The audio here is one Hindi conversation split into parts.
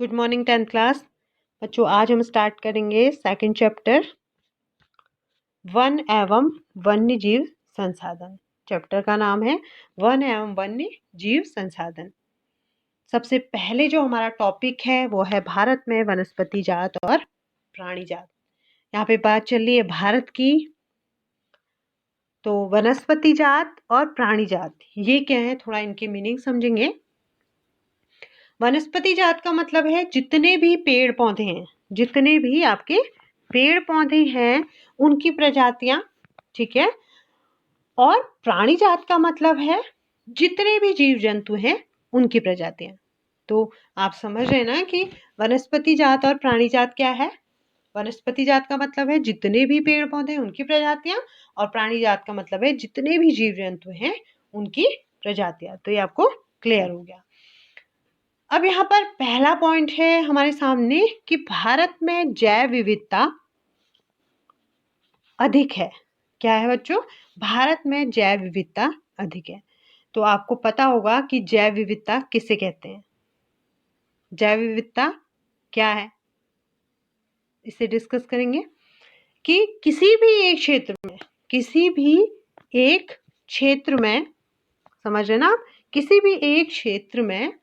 गुड मॉर्निंग 10th क्लास बच्चों। आज हम स्टार्ट करेंगे सेकंड चैप्टर वन एवं वन्य जीव संसाधन। चैप्टर का नाम है वन एवं वन्य जीव संसाधन। सबसे पहले जो हमारा टॉपिक है वो है भारत में वनस्पति जात और प्राणी जात। यहाँ पे बात चल रही है भारत की। तो वनस्पति जात और प्राणी जात ये क्या है, थोड़ा इनकी मीनिंग समझेंगे। वनस्पति जात का मतलब है जितने भी पेड़ पौधे हैं, जितने भी आपके पेड़ पौधे हैं उनकी प्रजातियां, ठीक है। और प्राणी जात का मतलब है जितने भी जीव जंतु हैं उनकी प्रजातियां। तो आप समझ रहे हैं ना कि वनस्पति जात और प्राणी जात क्या है। वनस्पति जात का मतलब है जितने भी पेड़ पौधे हैं उनकी प्रजातियां, और प्राणी जात का मतलब है जितने भी जीव जंतु हैं उनकी प्रजातियां। तो ये आपको क्लियर हो गया। अब यहाँ पर पहला पॉइंट है हमारे सामने कि भारत में जैव विविधता अधिक है। क्या है बच्चों? भारत में जैव विविधता अधिक है। तो आपको पता होगा कि जैव विविधता किसे कहते हैं। जैव विविधता क्या है इसे डिस्कस करेंगे कि किसी भी एक क्षेत्र में, किसी भी एक क्षेत्र में, समझ रहे ना आप, किसी भी एक क्षेत्र में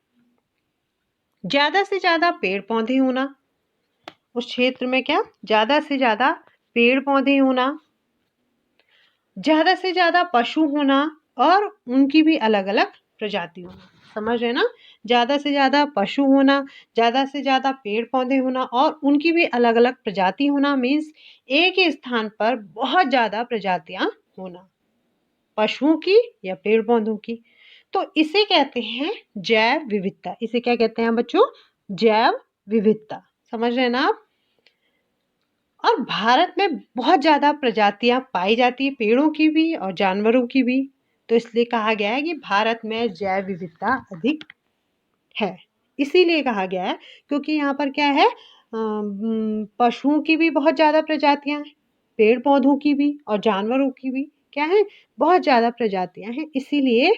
ज्यादा से ज्यादा पेड़ पौधे होना, उस क्षेत्र में क्या ज्यादा से ज्यादा पेड़ पौधे होना, ज्यादा से ज्यादा पशु होना और उनकी भी अलग अलग प्रजाति होना। समझ रहे ना? ज्यादा से ज्यादा पशु होना, ज्यादा से ज्यादा पेड़ पौधे होना और उनकी भी अलग अलग प्रजाति होना, मीन्स एक ही स्थान पर बहुत ज्यादा प्रजातियां होना, पशुओं की या पेड़ पौधों की। तो इसे कहते हैं जैव विविधता। इसे क्या कहते हैं बच्चों? जैव विविधता। समझ रहे हैं ना आप? और भारत में बहुत ज्यादा प्रजातियां पाई जाती है, पेड़ों की भी और जानवरों की भी। तो इसलिए कहा गया है कि भारत में जैव विविधता अधिक है। इसीलिए कहा गया है क्योंकि यहाँ पर क्या है, पशुओं की भी बहुत ज्यादा प्रजातियां हैं, पेड़ पौधों की भी और जानवरों की भी क्या है, बहुत ज्यादा प्रजातियां हैं। इसीलिए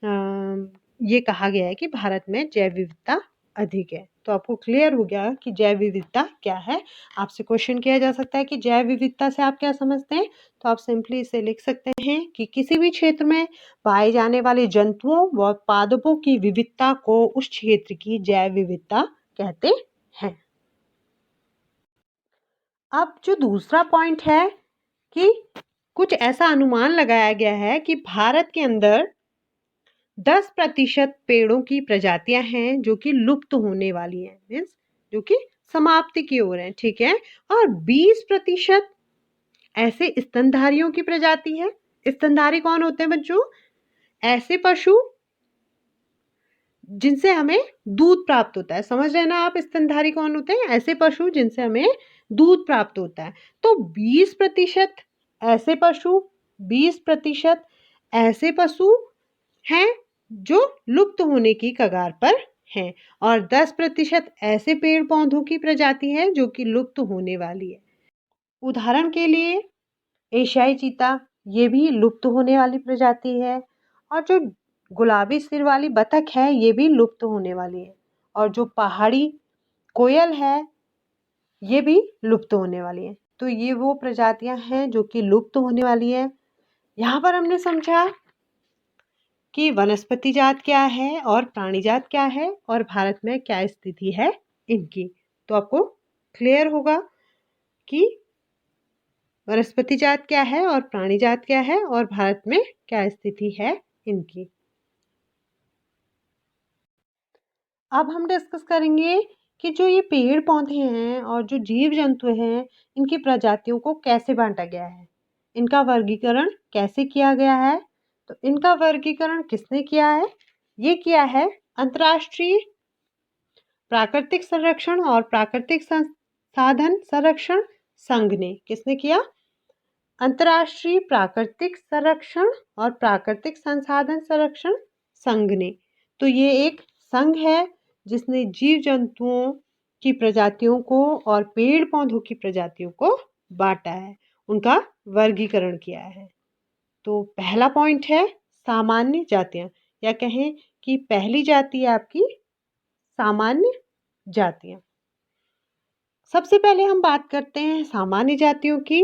ये कहा गया है कि भारत में जैव विविधता अधिक है। तो आपको क्लियर हो गया कि जैव विविधता क्या है। आपसे क्वेश्चन किया जा सकता है कि जैव विविधता से आप क्या समझते हैं। तो आप सिंपली इसे लिख सकते हैं कि किसी भी क्षेत्र में पाए जाने वाले जंतुओं व पादपों की विविधता को उस क्षेत्र की जैव विविधता कहते हैं। अब जो दूसरा पॉइंट है कि कुछ ऐसा अनुमान लगाया गया है कि भारत के अंदर 10% पेड़ों की प्रजातियां हैं जो कि लुप्त होने वाली हैं, मीन्स जो कि समाप्ति की ओर है, ठीक है। और 20% ऐसे स्तनधारियों की प्रजाति है। स्तनधारी कौन होते हैं बच्चों? ऐसे पशु जिनसे हमें दूध प्राप्त होता है। समझ रहे हैं ना आप? स्तनधारी कौन होते हैं? ऐसे पशु जिनसे हमें दूध प्राप्त होता है। तो 20% ऐसे पशु, 20% ऐसे पशु हैं जो लुप्त होने की कगार पर हैं, और 10% ऐसे पेड़ पौधों की प्रजाति है जो कि लुप्त होने वाली है। उदाहरण के लिए एशियाई चीता, ये भी लुप्त होने वाली प्रजाति है। और जो गुलाबी सिर वाली बतख है ये भी लुप्त होने वाली है। और जो पहाड़ी कोयल है ये भी लुप्त होने वाली है। तो ये वो प्रजातियां हैं जो कि लुप्त होने वाली है। यहाँ पर हमने समझा कि वनस्पति जात क्या है और प्राणी जात क्या है और भारत में क्या स्थिति है इनकी। तो आपको क्लियर होगा कि वनस्पति जात क्या है और प्राणी जात क्या है और भारत में क्या स्थिति है इनकी। अब हम डिस्कस करेंगे कि जो ये पेड़ पौधे हैं और जो जीव जंतु हैं इनकी प्रजातियों को कैसे बांटा गया है, इनका वर्गीकरण कैसे किया गया है। तो इनका वर्गीकरण किसने किया है? ये किया है अंतर्राष्ट्रीय प्राकृतिक संरक्षण और प्राकृतिक संसाधन संरक्षण संघ ने। किसने किया? अंतर्राष्ट्रीय प्राकृतिक संरक्षण और प्राकृतिक संसाधन संरक्षण संघ ने। तो ये एक संघ है जिसने जीव जंतुओं की प्रजातियों को और पेड़ पौधों की प्रजातियों को बांटा है, उनका वर्गीकरण किया है। तो पहला पॉइंट है सामान्य जातियां, या कहें कि पहली जाति है आपकी सामान्य जातियाँ। सबसे पहले हम बात करते हैं सामान्य जातियों की।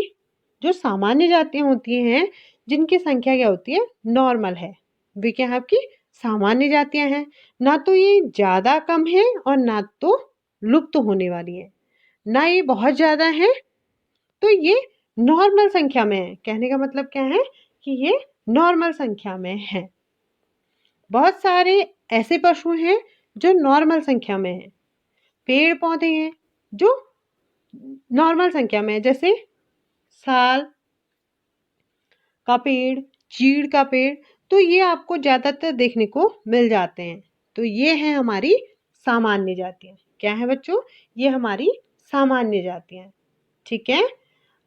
जो सामान्य जातियाँ होती हैं, जिनकी संख्या क्या होती है, नॉर्मल है, वे क्या है आपकी सामान्य जातियाँ हैं। ना तो ये ज़्यादा कम है और ना तो लुप्त होने वाली है, ना ये बहुत ज़्यादा है, तो ये नॉर्मल संख्या में है। कहने का मतलब क्या है कि ये नॉर्मल संख्या में है। बहुत सारे ऐसे पशु हैं जो नॉर्मल संख्या में हैं। पेड़ पौधे हैं जो नॉर्मल संख्या में है, जैसे साल का पेड़, चीड़ का पेड़, तो ये आपको ज़्यादातर देखने को मिल जाते हैं। तो ये है हमारी सामान्य जातियाँ। क्या है बच्चों, ये हमारी सामान्य जातियाँ। ठीक है।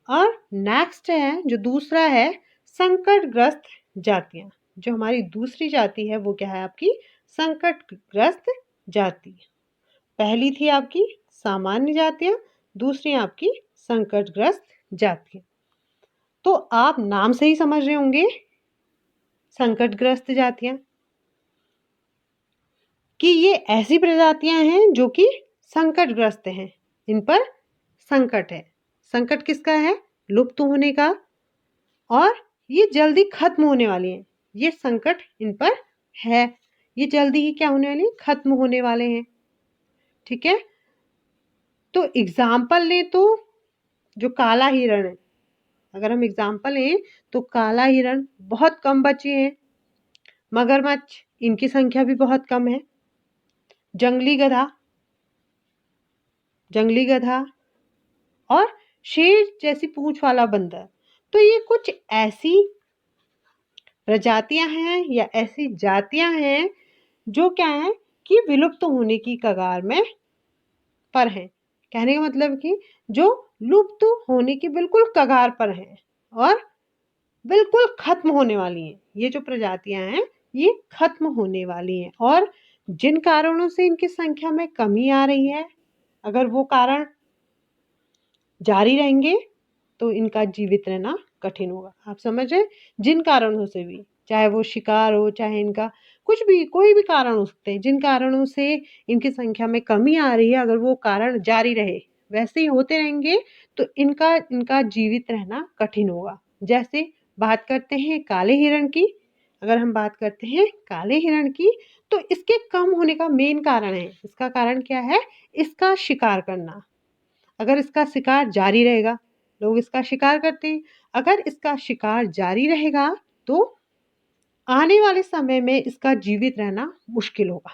और नेक्स्ट है, जो दूसरा है, संकटग्रस्त जातियाँ। जो हमारी दूसरी जाति है वो क्या है आपकी संकटग्रस्त जाति। पहली थी आपकी सामान्य जातियाँ, दूसरी आपकी संकटग्रस्त जातियाँ। तो आप नाम से ही समझ रहे होंगे संकटग्रस्त जातियाँ कि ये ऐसी प्रजातियां हैं जो कि संकटग्रस्त हैं, इन पर संकट है। संकट किसका है, लुप्त होने का, और ये जल्दी खत्म होने वाली हैं। ये संकट इन पर है, ये जल्दी ही क्या होने वाली है, खत्म होने वाले हैं। ठीक है। तो एग्जाम्पल लें तो जो काला हिरण है, अगर हम एग्जाम्पल लें तो काला हिरण बहुत कम बचे हैं। मगरमच्छ, इनकी संख्या भी बहुत कम है। जंगली गधा, जंगली गधा और शेर जैसी पूंछ वाला बंदर, तो ये कुछ ऐसी प्रजातियां हैं या ऐसी जातियां हैं जो क्या है कि विलुप्त होने की कगार में पर हैं। कहने का मतलब कि जो लुप्त होने की बिल्कुल कगार पर हैं और बिल्कुल खत्म होने वाली हैं। ये जो प्रजातियां हैं ये खत्म होने वाली हैं, और जिन कारणों से इनकी संख्या में कमी आ रही है, अगर वो कारण जारी रहेंगे तो इनका जीवित रहना कठिन होगा। आप समझ रहे, जिन कारणों से भी, चाहे वो शिकार हो, चाहे इनका कुछ भी, कोई भी कारण हो सकते हैं, जिन कारणों से इनकी संख्या में कमी आ रही है, अगर वो कारण जारी रहे, वैसे ही होते रहेंगे, तो इनका इनका जीवित रहना कठिन होगा। जैसे बात करते हैं काले हिरण की। अगर हम बात करते हैं काले हिरण की, तो इसके कम होने का मेन कारण है, इसका कारण क्या है, इसका शिकार करना। अगर इसका शिकार जारी रहेगा, लोग इसका शिकार करते हैं, अगर इसका शिकार जारी रहेगा तो आने वाले समय में इसका जीवित रहना मुश्किल होगा।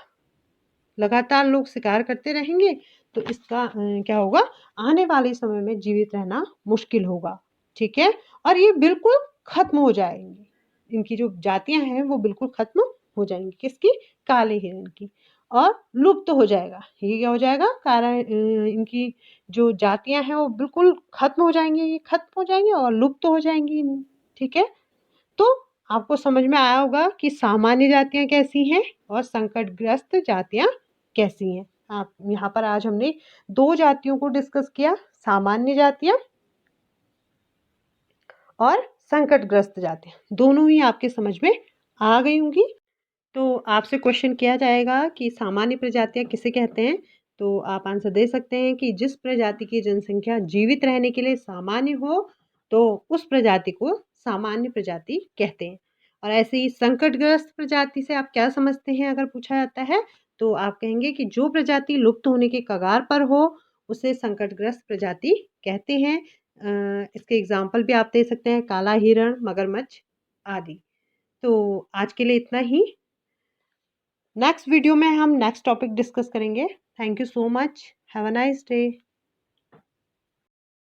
लगातार लोग शिकार करते रहेंगे तो इसका क्या होगा, आने वाले समय में जीवित रहना मुश्किल होगा। ठीक है। और ये बिल्कुल खत्म हो जाएंगी, इनकी जो जातियां हैं वो बिल्कुल खत्म हो जाएंगी, किसकी, काले हिरण की, और लुप्त हो जाएगा। ये क्या हो जाएगा, कारण इनकी जो जातियां हैं वो बिल्कुल खत्म हो जाएंगी, ये खत्म हो जाएंगी और लुप्त हो जाएंगी। ठीक है। तो आपको समझ में आया होगा कि सामान्य जातियां कैसी हैं और संकटग्रस्त जातियां कैसी हैं। आप यहाँ पर आज हमने दो जातियों को डिस्कस किया, सामान्य जातियां और संकटग्रस्त जातियां, दोनों ही आपके समझ में आ गई होंगी। तो आपसे क्वेश्चन किया जाएगा कि सामान्य प्रजातियां किसे कहते हैं, तो आप आंसर दे सकते हैं कि जिस प्रजाति की जनसंख्या जीवित रहने के लिए सामान्य हो, तो उस प्रजाति को सामान्य प्रजाति कहते हैं। और ऐसे ही संकटग्रस्त प्रजाति से आप क्या समझते हैं, अगर पूछा जाता है तो आप कहेंगे कि जो प्रजाति लुप्त होने के कगार पर हो उसे संकटग्रस्त प्रजाति कहते हैं। इसके एग्जाम्पल भी आप दे सकते हैं, काला हिरण, मगरमच्छ आदि। तो आज के लिए इतना ही। नेक्स्ट वीडियो में हम नेक्स्ट टॉपिक डिस्कस करेंगे। Thank you so much. Have a nice day.